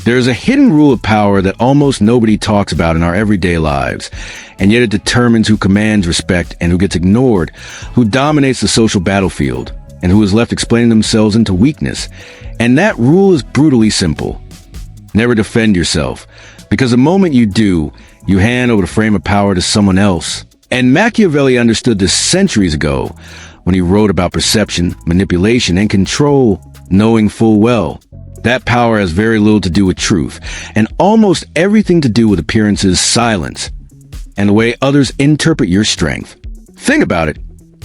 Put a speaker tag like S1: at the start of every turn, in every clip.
S1: There is a hidden rule of power that almost nobody talks about in our everyday lives, and yet it determines who commands respect and who gets ignored, who dominates the social battlefield, and who is left explaining themselves into weakness. And that rule is brutally simple. Never defend yourself, because the moment you do, you hand over the frame of power to someone else. And Machiavelli understood this centuries ago when he wrote about perception, manipulation, and control, knowing full well that power has very little to do with truth, and almost everything to do with appearances, silence, and the way others interpret your strength. Think about it.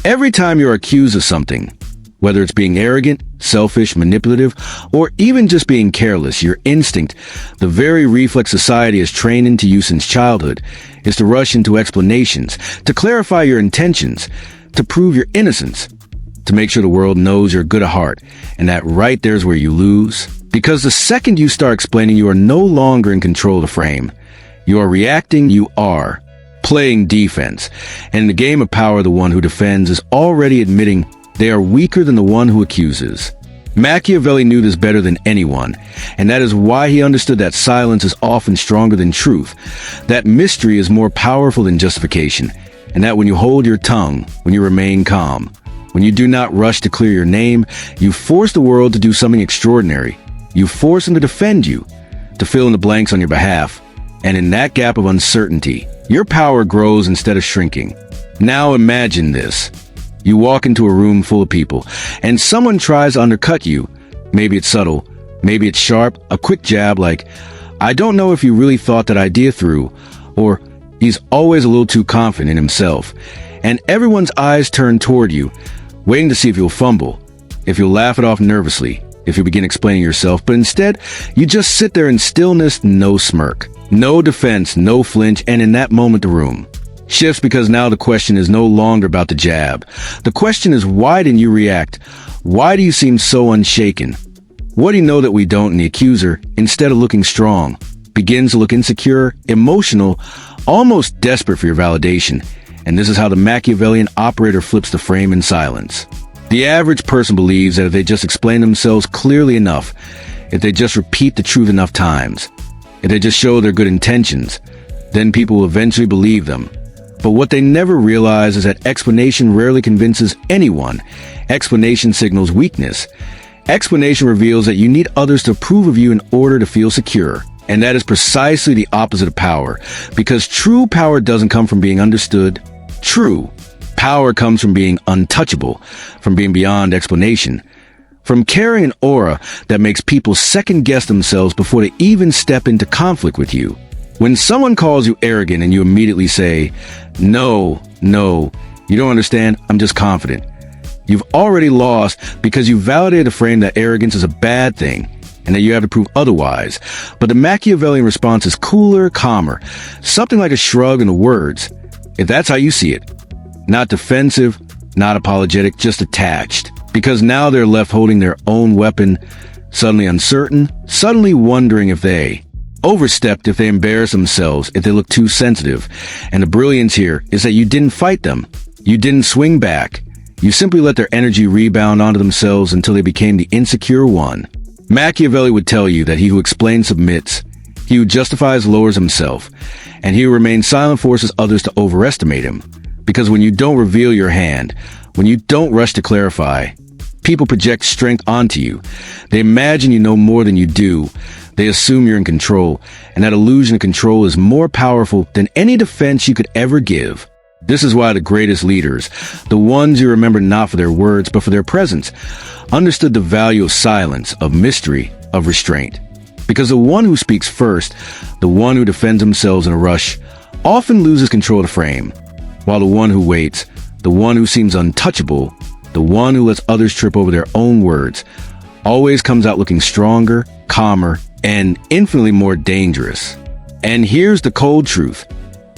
S1: Every time you're accused of something, whether it's being arrogant, selfish, manipulative, or even just being careless, your instinct, the very reflex society has trained into you since childhood, is to rush into explanations, to clarify your intentions, to prove your innocence, to make sure the world knows you're good at heart. And that right there's where you lose. Because the second you start explaining, you are no longer in control of the frame. You are reacting, you are playing defense. And in the game of power, the one who defends is already admitting they are weaker than the one who accuses. Machiavelli knew this better than anyone, and that is why he understood that silence is often stronger than truth, that mystery is more powerful than justification, and that when you hold your tongue, when you remain calm, when you do not rush to clear your name, you force the world to do something extraordinary. You force them to defend you, to fill in the blanks on your behalf, and in that gap of uncertainty, your power grows instead of shrinking. Now imagine this. You walk into a room full of people, and someone tries to undercut you. Maybe it's subtle, maybe it's sharp, a quick jab like, "I don't know if you really thought that idea through," or "He's always a little too confident in himself." And everyone's eyes turn toward you, waiting to see if you'll fumble, if you'll laugh it off nervously, if you begin explaining yourself. But instead, you just sit there in stillness, no smirk, no defense, no flinch, and in that moment the room shifts, because now the question is no longer about the jab. The question is, why didn't you react? Why do you seem so unshaken? What do you know that we don't? And the accuser, instead of looking strong, begins to look insecure, emotional, almost desperate for your validation. And this is how the Machiavellian operator flips the frame in silence. The average person believes that if they just explain themselves clearly enough, if they just repeat the truth enough times, if they just show their good intentions, then people will eventually believe them. But what they never realize is that explanation rarely convinces anyone. Explanation signals weakness. Explanation reveals that you need others to approve of you in order to feel secure. And that is precisely the opposite of power, because true power doesn't come from being understood. True power comes from being untouchable, from being beyond explanation, from carrying an aura that makes people second-guess themselves before they even step into conflict with you. When someone calls you arrogant and you immediately say, no, you don't understand, I'm just confident," you've already lost, because you validated the frame that arrogance is a bad thing and that you have to prove otherwise. But the Machiavellian response is cooler, calmer, something like a shrug in the words, if that's how you see it. Not defensive, not apologetic, just attached. Because now they're left holding their own weapon, suddenly uncertain, suddenly wondering if they overstepped, if they embarrass themselves, if they look too sensitive. And the brilliance here is that you didn't fight them. You didn't swing back. You simply let their energy rebound onto themselves until they became the insecure one. Machiavelli would tell you that he who explains submits, he who justifies lowers himself, and he who remains silent forces others to overestimate him. Because when you don't reveal your hand, when you don't rush to clarify, people project strength onto you. They imagine you know more than you do. They assume you're in control, and that illusion of control is more powerful than any defense you could ever give. This is why the greatest leaders, the ones you remember not for their words but for their presence, understood the value of silence, of mystery, of restraint. Because the one who speaks first, the one who defends themselves in a rush, often loses control of the frame, while the one who waits, the one who seems untouchable, the one who lets others trip over their own words, always comes out looking stronger, calmer, and infinitely more dangerous. And here's the cold truth.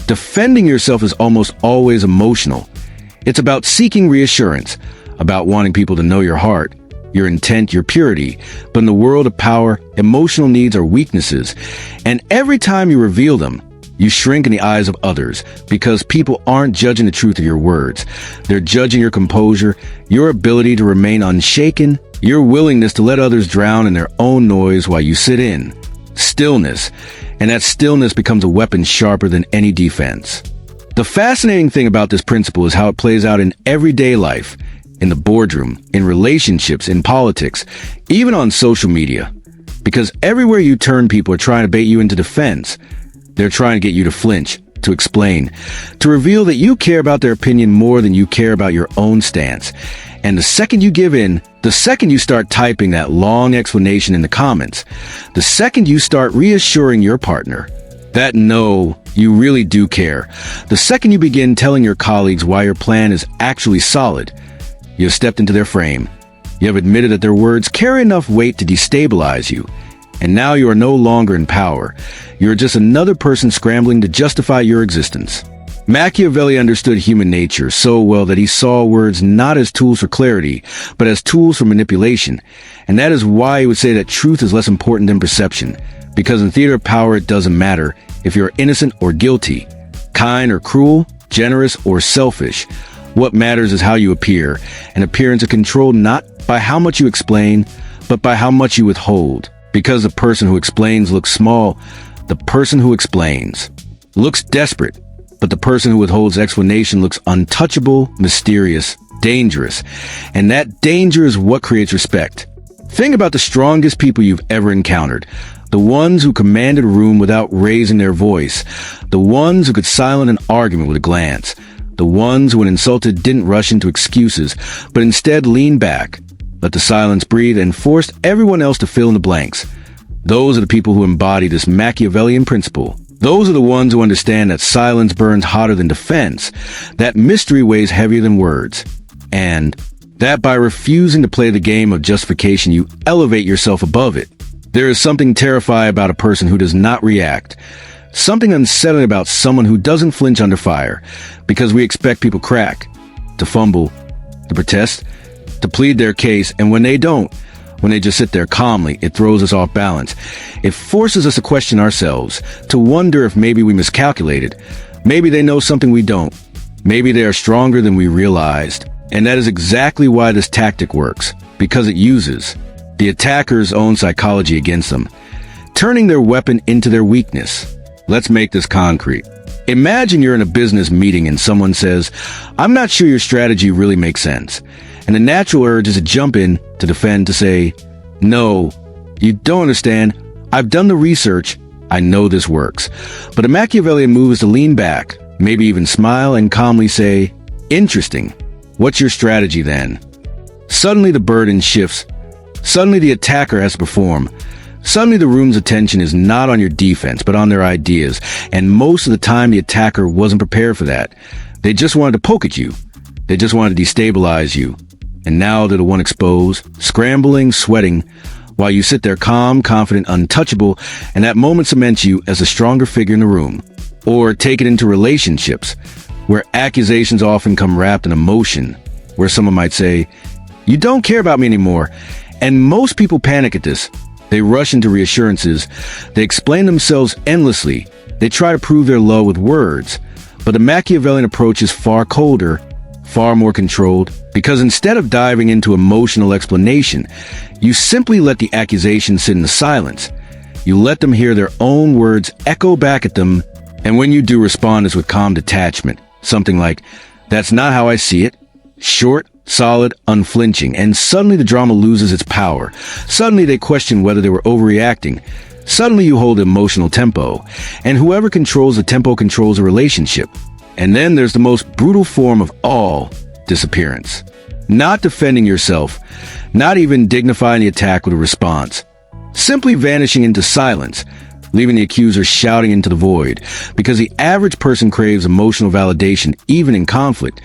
S1: Defending yourself is almost always emotional. It's about seeking reassurance, about wanting people to know your heart, your intent, your purity. But in the world of power, emotional needs are weaknesses. And every time you reveal them, you shrink in the eyes of others, because people aren't judging the truth of your words. They're judging your composure, your ability to remain unshaken, your willingness to let others drown in their own noise while you sit in Stillness. And that stillness becomes a weapon sharper than any defense. The fascinating thing about this principle is how it plays out in everyday life, in the boardroom, in relationships, in politics, even on social media. Because everywhere you turn, people are trying to bait you into defense. They're trying to get you to flinch, to explain, to reveal that you care about their opinion more than you care about your own stance. And the second you give in, the second you start typing that long explanation in the comments, the second you start reassuring your partner that no, you really do care, the second you begin telling your colleagues why your plan is actually solid, you have stepped into their frame. You have admitted that their words carry enough weight to destabilize you. And now you are no longer in power. You are just another person scrambling to justify your existence. Machiavelli understood human nature so well that he saw words not as tools for clarity, but as tools for manipulation. And that is why he would say that truth is less important than perception. Because in theater of power, it doesn't matter if you're innocent or guilty, kind or cruel, generous or selfish. What matters is how you appear, and appearance is controlled not by how much you explain, but by how much you withhold. Because the person who explains looks small, the person who explains looks desperate, but the person who withholds explanation looks untouchable, mysterious, dangerous. And that danger is what creates respect. Think about the strongest people you've ever encountered. The ones who commanded a room without raising their voice. The ones who could silence an argument with a glance. The ones who, when insulted, didn't rush into excuses, but instead leaned back, let the silence breathe, and forced everyone else to fill in the blanks. Those are the people who embody this Machiavellian principle. Those are the ones who understand that silence burns hotter than defense, that mystery weighs heavier than words, and that by refusing to play the game of justification, you elevate yourself above it. There is something terrifying about a person who does not react. Something unsettling about someone who doesn't flinch under fire, because we expect people crack, to fumble, to protest, to plead their case, and when they don't, when they just sit there calmly, it throws us off balance. It forces us to question ourselves, to wonder if maybe we miscalculated. Maybe they know something we don't. Maybe they are stronger than we realized. And that is exactly why this tactic works, because it uses the attacker's own psychology against them, turning their weapon into their weakness. Let's make this concrete. Imagine you're in a business meeting and someone says, "I'm not sure your strategy really makes sense." And the natural urge is to jump in, to defend, to say, "No, you don't understand. I've done the research. I know this works." But a Machiavellian move is to lean back, maybe even smile and calmly say, "Interesting. What's your strategy then?" Suddenly the burden shifts. Suddenly the attacker has to perform. Suddenly the room's attention is not on your defense, but on their ideas. And most of the time the attacker wasn't prepared for that. They just wanted to poke at you. They just wanted to destabilize you. And now they're the one exposed, scrambling, sweating, while you sit there calm, confident, untouchable, and that moment cements you as the stronger figure in the room. Or take it into relationships, where accusations often come wrapped in emotion, where someone might say, "You don't care about me anymore." And most people panic at this. They rush into reassurances. They explain themselves endlessly. They try to prove their love with words. But the Machiavellian approach is far colder, far more controlled, because instead of diving into emotional explanation, you simply let the accusation sit in the silence. You let them hear their own words echo back at them, and when you do, respond with calm detachment. Something like, "That's not how I see it." Short, solid, unflinching, and suddenly the drama loses its power. Suddenly they question whether they were overreacting. Suddenly you hold emotional tempo, and whoever controls the tempo controls a relationship. And then there's the most brutal form of all, disappearance. Not defending yourself, not even dignifying the attack with a response. Simply vanishing into silence, leaving the accuser shouting into the void. Because the average person craves emotional validation, even in conflict.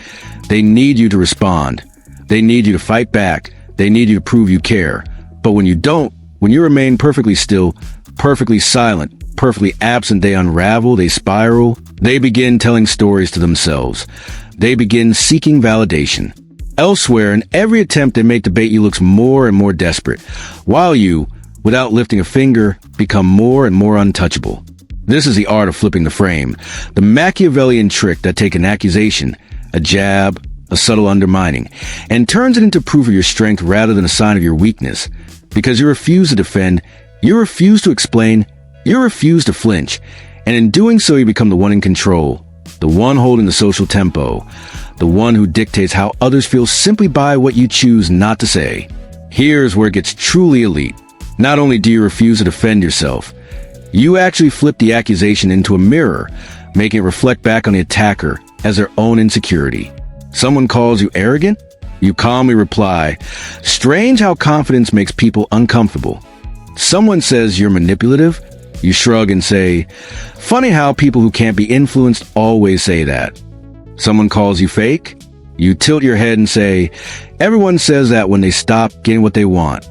S1: They need you to respond. They need you to fight back. They need you to prove you care. But when you don't, when you remain perfectly still, perfectly silent, perfectly absent, they unravel, they spiral, they begin telling stories to themselves. They begin seeking validation. Elsewhere, in every attempt they make to bait you looks more and more desperate, while you, without lifting a finger, become more and more untouchable. This is the art of flipping the frame, the Machiavellian trick that takes an accusation, a jab, a subtle undermining, and turns it into proof of your strength rather than a sign of your weakness. Because you refuse to defend, you refuse to explain, You refuse to flinch, and in doing so you become the one in control, the one holding the social tempo, the one who dictates how others feel simply by what you choose not to say. Here's where it gets truly elite. Not only do you refuse to defend yourself, you actually flip the accusation into a mirror, making it reflect back on the attacker as their own insecurity. Someone calls you arrogant? You calmly reply, "Strange how confidence makes people uncomfortable." Someone says you're manipulative? You shrug and say, "Funny how people who can't be influenced always say that." Someone calls you fake? You tilt your head and say, "Everyone says that when they stop getting what they want."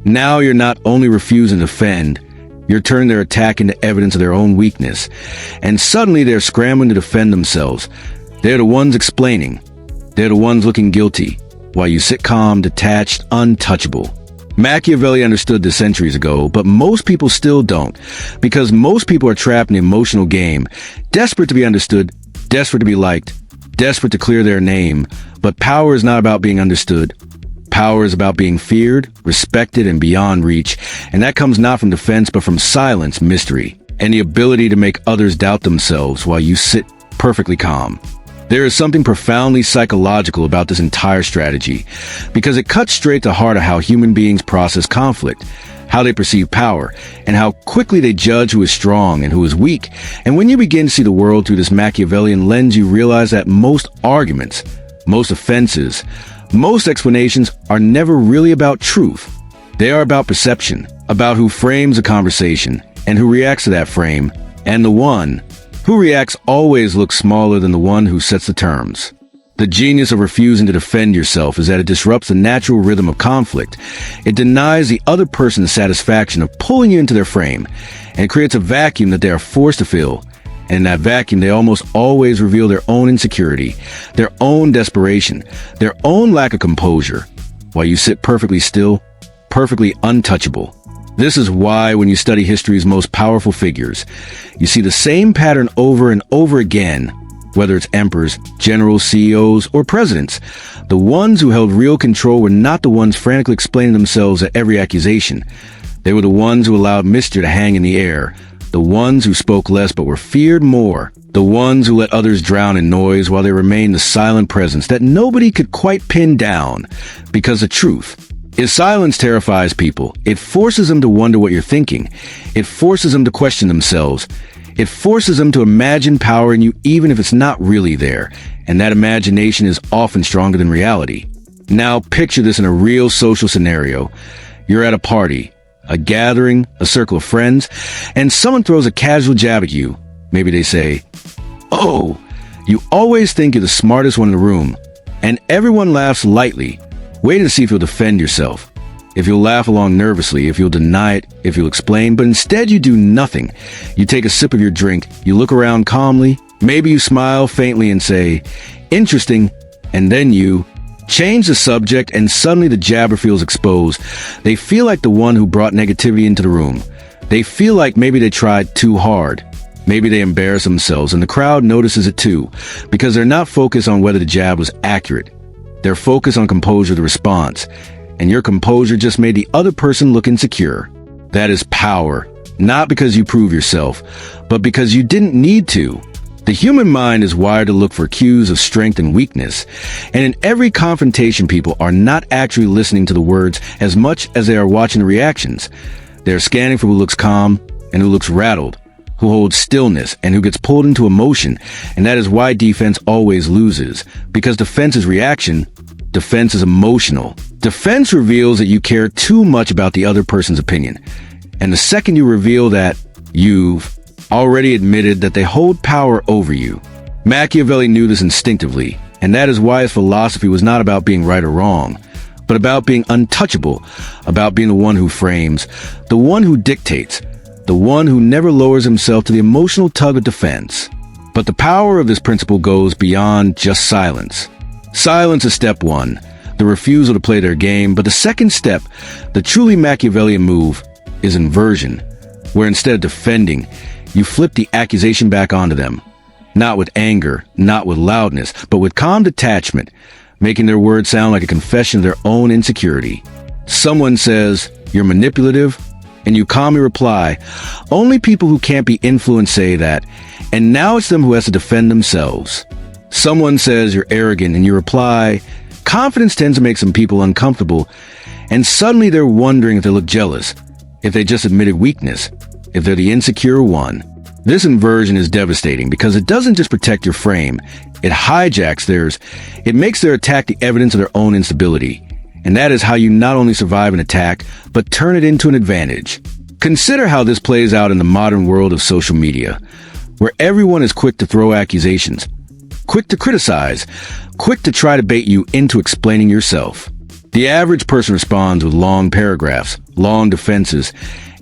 S1: Now you're not only refusing to defend, you're turning their attack into evidence of their own weakness. And suddenly they're scrambling to defend themselves. They're the ones explaining. They're the ones looking guilty, while you sit calm, detached, untouchable. Machiavelli understood this centuries ago, but most people still don't, because most people are trapped in the emotional game, desperate to be understood, desperate to be liked, desperate to clear their name. But power is not about being understood. Power is about being feared, respected, and beyond reach, and that comes not from defense, but from silence, mystery, and the ability to make others doubt themselves while you sit perfectly calm. There is something profoundly psychological about this entire strategy, because it cuts straight to the heart of how human beings process conflict, how they perceive power, and how quickly they judge who is strong and who is weak. And when you begin to see the world through this Machiavellian lens, you realize that most arguments, most offenses, most explanations are never really about truth. They are about perception, about who frames a conversation and who reacts to that frame, and the one who reacts always looks smaller than the one who sets the terms. The genius of refusing to defend yourself is that it disrupts the natural rhythm of conflict. It denies the other person the satisfaction of pulling you into their frame, and creates a vacuum that they are forced to fill. And in that vacuum, they almost always reveal their own insecurity, their own desperation, their own lack of composure, while you sit perfectly still, perfectly untouchable. This is why when you study history's most powerful figures, you see the same pattern over and over again, whether it's emperors, generals, CEOs, or presidents. The ones who held real control were not the ones frantically explaining themselves at every accusation. They were the ones who allowed mystery to hang in the air, the ones who spoke less but were feared more, the ones who let others drown in noise while they remained the silent presence that nobody could quite pin down. Because the truth is, silence terrifies people. It forces them to wonder what you're thinking. It forces them to question themselves. It forces them to imagine power in you even if it's not really there. And that imagination is often stronger than reality. Now picture this in a real social scenario. You're at a party, a gathering, a circle of friends, and someone throws a casual jab at you. Maybe they say, "Oh, you always think you're the smartest one in the room." And everyone laughs lightly, waiting to see if you'll defend yourself, if you'll laugh along nervously, if you'll deny it, if you'll explain. But instead you do nothing. You take a sip of your drink, you look around calmly, maybe you smile faintly and say, "Interesting," and then you change the subject, and suddenly the jabber feels exposed. They feel like the one who brought negativity into the room. They feel like maybe they tried too hard. Maybe they embarrassed themselves, and the crowd notices it too, because they're not focused on whether the jab was accurate. They're focused on composure of the response, and your composure just made the other person look insecure. That is power, not because you prove yourself, but because you didn't need to. The human mind is wired to look for cues of strength and weakness, and in every confrontation, people are not actually listening to the words as much as they are watching the reactions. They're scanning for who looks calm and who looks rattled, who holds stillness and who gets pulled into emotion, and that is why defense always loses, because defense is reaction, defense is emotional. Defense reveals that you care too much about the other person's opinion, and the second you reveal that, you've already admitted that they hold power over you. Machiavelli knew this instinctively, and that is why his philosophy was not about being right or wrong, but about being untouchable, about being the one who frames, the one who dictates, the one who never lowers himself to the emotional tug of defense. But the power of this principle goes beyond just silence. Silence is step one, the refusal to play their game, but the second step, the truly Machiavellian move, is inversion, where instead of defending, you flip the accusation back onto them, not with anger, not with loudness, but with calm detachment, making their words sound like a confession of their own insecurity. Someone says, "You're manipulative," And you calmly reply, only people who can't be influenced say that, and now it's them who has to defend themselves. Someone says you're arrogant and you reply, confidence tends to make some people uncomfortable, and suddenly they're wondering if they look jealous, if they just admitted weakness, if they're the insecure one. This inversion is devastating because it doesn't just protect your frame, it hijacks theirs. It makes their attack the evidence of their own instability. And that is how you not only survive an attack, but turn it into an advantage. Consider how this plays out in the modern world of social media, where everyone is quick to throw accusations, quick to criticize, quick to try to bait you into explaining yourself. The average person responds with long paragraphs, long defenses,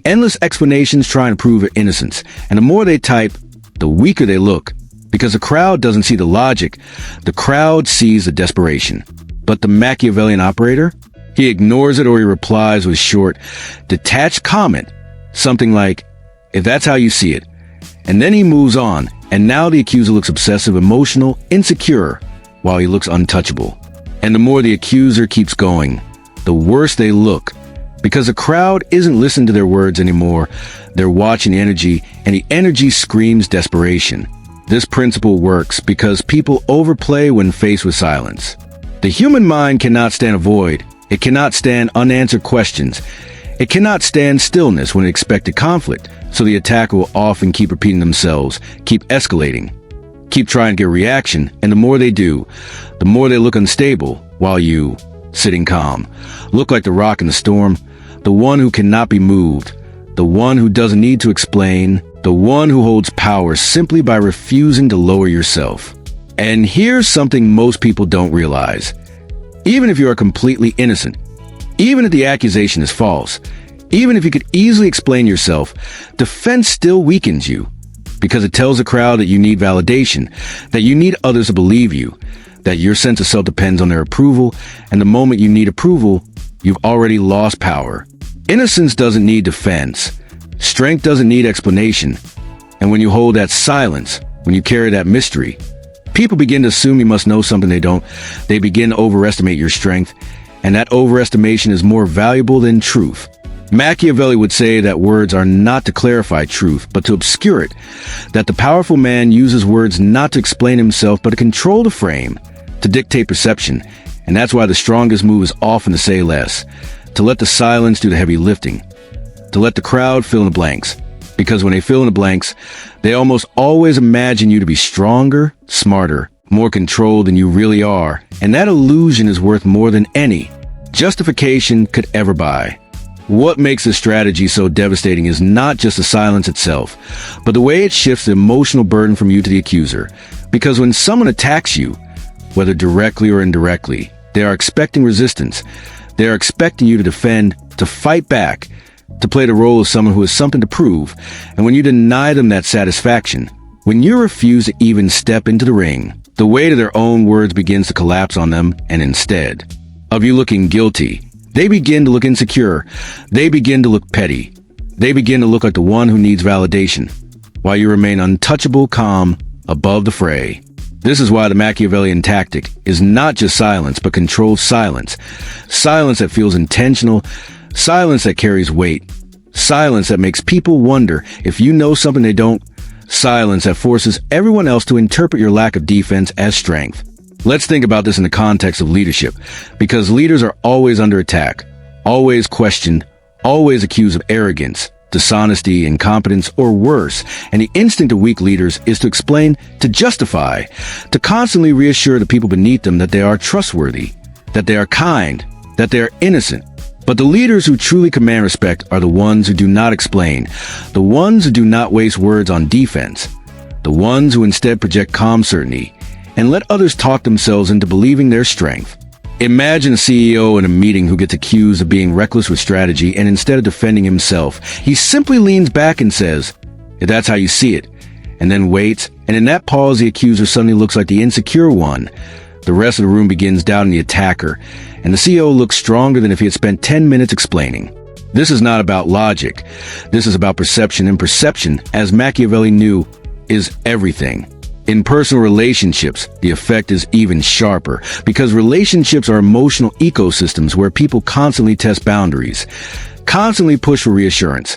S1: endless explanations trying to prove their innocence. And the more they type, the weaker they look, because the crowd doesn't see the logic, the crowd sees the desperation. But the Machiavellian operator? He ignores it or he replies with short, detached comment, something like, if that's how you see it. And then he moves on, and now the accuser looks obsessive, emotional, insecure, while he looks untouchable. And the more the accuser keeps going, the worse they look, because the crowd isn't listening to their words anymore. They're watching the energy, and the energy screams desperation. This principle works because people overplay when faced with silence. The human mind cannot stand a void. It cannot stand unanswered questions. It cannot stand stillness when it expected conflict. So the attacker will often keep repeating themselves, keep escalating, keep trying to get a reaction. And the more they do, the more they look unstable, while you, sitting calm, look like the rock in the storm, the one who cannot be moved, the one who doesn't need to explain, the one who holds power simply by refusing to lower yourself. And here's something most people don't realize. Even if you are completely innocent, even if the accusation is false, even if you could easily explain yourself, defense still weakens you, because it tells the crowd that you need validation, that you need others to believe you, that your sense of self depends on their approval, and the moment you need approval, you've already lost power. Innocence doesn't need defense. Strength doesn't need explanation. And when you hold that silence, when you carry that mystery, people begin to assume you must know something they don't. They begin to overestimate your strength, and that overestimation is more valuable than truth. Machiavelli would say that words are not to clarify truth, but to obscure it, that the powerful man uses words not to explain himself, but to control the frame, to dictate perception, and that's why the strongest move is often to say less, to let the silence do the heavy lifting, to let the crowd fill in the blanks. Because when they fill in the blanks, they almost always imagine you to be stronger, smarter, more controlled than you really are. And that illusion is worth more than any justification could ever buy. What makes this strategy so devastating is not just the silence itself, but the way it shifts the emotional burden from you to the accuser. Because when someone attacks you, whether directly or indirectly, they are expecting resistance. They are expecting you to defend, to fight back, to play the role of someone who has something to prove. And when you deny them that satisfaction, when you refuse to even step into the ring, the weight of their own words begins to collapse on them, and instead of you looking guilty, they begin to look insecure. They begin to look petty. They begin to look like the one who needs validation, while you remain untouchable, calm, above the fray. This is why the Machiavellian tactic is not just silence, but controlled silence. Silence that feels intentional, silence that carries weight, silence that makes people wonder if you know something they don't, silence that forces everyone else to interpret your lack of defense as strength. Let's think about this in the context of leadership, because leaders are always under attack, always questioned, always accused of arrogance, dishonesty, incompetence, or worse. And the instinct of weak leaders is to explain, to justify, to constantly reassure the people beneath them that they are trustworthy, that they are kind, that they are innocent. But the leaders who truly command respect are the ones who do not explain, the ones who do not waste words on defense, the ones who instead project calm certainty and let others talk themselves into believing their strength. Imagine a CEO in a meeting who gets accused of being reckless with strategy, and instead of defending himself, he simply leans back and says, "If that's how you see it," and then waits, and in that pause the accuser suddenly looks like the insecure one. The rest of the room begins doubting the attacker, and the CEO looks stronger than if he had spent 10 minutes explaining. This is not about logic. This is about perception, and perception, as Machiavelli knew, is everything. In personal relationships, the effect is even sharper, because relationships are emotional ecosystems where people constantly test boundaries, Constantly push for reassurance.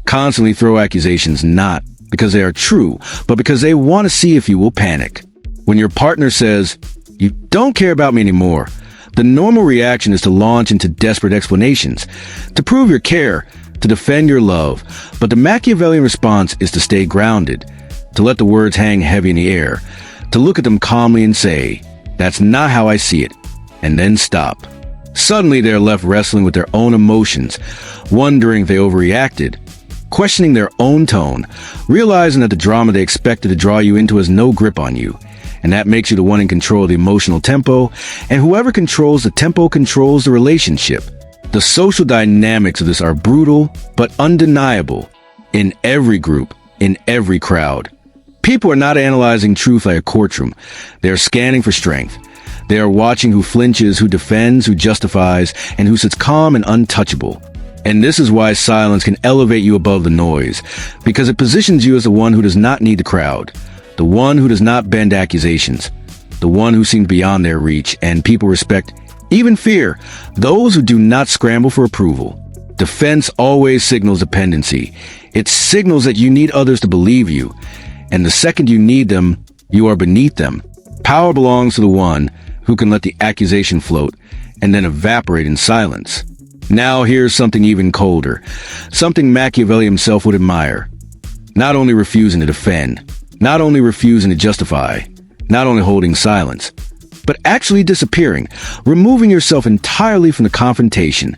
S1: Constantly throw accusations not because they are true, but because they want to see if you will panic. When your partner says, "You don't care about me anymore," the normal reaction is to launch into desperate explanations, to prove your care, to defend your love. But the Machiavellian response is to stay grounded, to let the words hang heavy in the air, to look at them calmly and say, "That's not how I see it," and then stop. Suddenly they're left wrestling with their own emotions, wondering if they overreacted, questioning their own tone, realizing that the drama they expected to draw you into has no grip on you. And that makes you the one in control of the emotional tempo, and whoever controls the tempo controls the relationship. The social dynamics of this are brutal, but undeniable. In every group, in every crowd. People are not analyzing truth like a courtroom. They are scanning for strength. They are watching who flinches, who defends, who justifies, and who sits calm and untouchable. And this is why silence can elevate you above the noise, because it positions you as the one who does not need the crowd, the one who does not bend accusations, the one who seems beyond their reach, and people respect, even fear, those who do not scramble for approval. Defense always signals dependency. It signals that you need others to believe you, and the second you need them, you are beneath them. Power belongs to the one who can let the accusation float and then evaporate in silence. Now here's something even colder, something Machiavelli himself would admire. Not only refusing to defend, not only refusing to justify, not only holding silence, but actually disappearing, removing yourself entirely from the confrontation,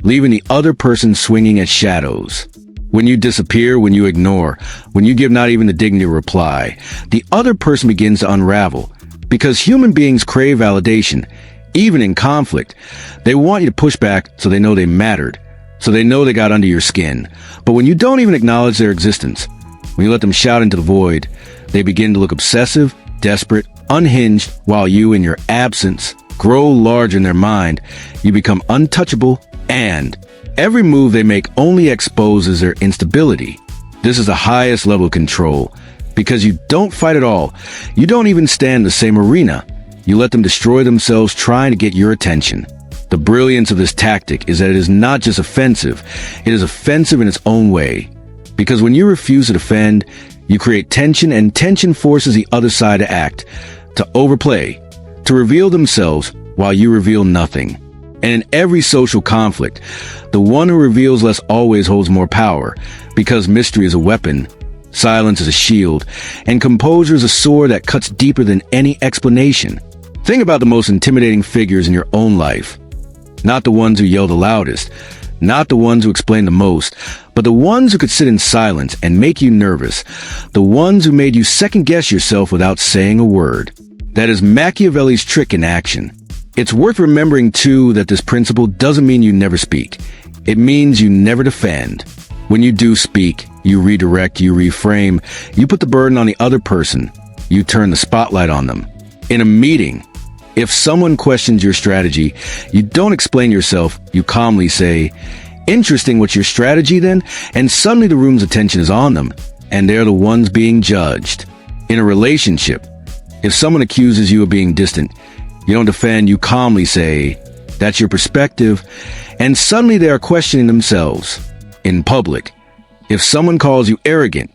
S1: leaving the other person swinging at shadows. When you disappear, when you ignore, when you give not even the dignity to reply, the other person begins to unravel, because human beings crave validation. Even in conflict, they want you to push back so they know they mattered, so they know they got under your skin. But when you don't even acknowledge their existence, when you let them shout into the void, they begin to look obsessive, desperate, unhinged, while you, in your absence, grow larger in their mind. You become untouchable, and every move they make only exposes their instability. This is the highest level of control, because you don't fight at all. You don't even stand in the same arena. You let them destroy themselves trying to get your attention. The brilliance of this tactic is that it is not just offensive, it is offensive in its own way. Because when you refuse to defend, you create tension, and tension forces the other side to act, to overplay, to reveal themselves while you reveal nothing. And in every social conflict, the one who reveals less always holds more power, because mystery is a weapon, silence is a shield, and composure is a sword that cuts deeper than any explanation. Think about the most intimidating figures in your own life. Not the ones who yell the loudest, not the ones who explain the most, but the ones who could sit in silence and make you nervous, the ones who made you second-guess yourself without saying a word. That is Machiavelli's trick in action. It's worth remembering, too, that this principle doesn't mean you never speak. It means you never defend. When you do speak, you redirect, you reframe, you put the burden on the other person, you turn the spotlight on them. In a meeting, if someone questions your strategy, you don't explain yourself, you calmly say, "Interesting, what's your strategy then?" And suddenly the room's attention is on them, and they're the ones being judged. In a relationship, if someone accuses you of being distant, you don't defend, you calmly say, "That's your perspective," and suddenly they are questioning themselves. In public, if someone calls you arrogant,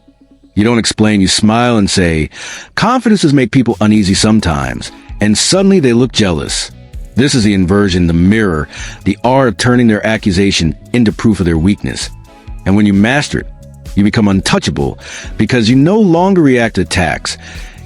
S1: you don't explain, you smile and say, "Confidences make people uneasy sometimes," and suddenly they look jealous. This is the inversion, the mirror, the art of turning their accusation into proof of their weakness. And when you master it, you become untouchable, because you no longer react to attacks.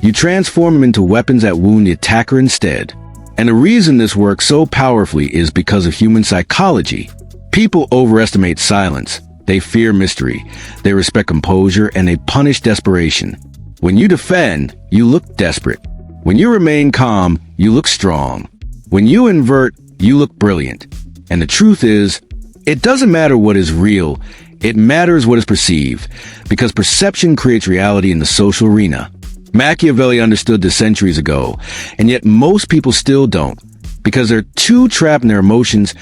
S1: You transform them into weapons that wound the attacker instead. And the reason this works so powerfully is because of human psychology. People overestimate silence. They fear mystery. They respect composure, and they punish desperation. When you defend, you look desperate. When you remain calm, you look strong. When you invert, you look brilliant. And the truth is, it doesn't matter what is real. It matters what is perceived, because perception creates reality in the social arena. Machiavelli understood this centuries ago, and yet most people still don't, because they're too trapped in their emotions,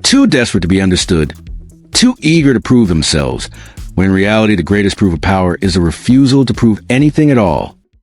S1: too desperate to be understood, too eager to prove themselves, when in reality the greatest proof of power is a refusal to prove anything at all.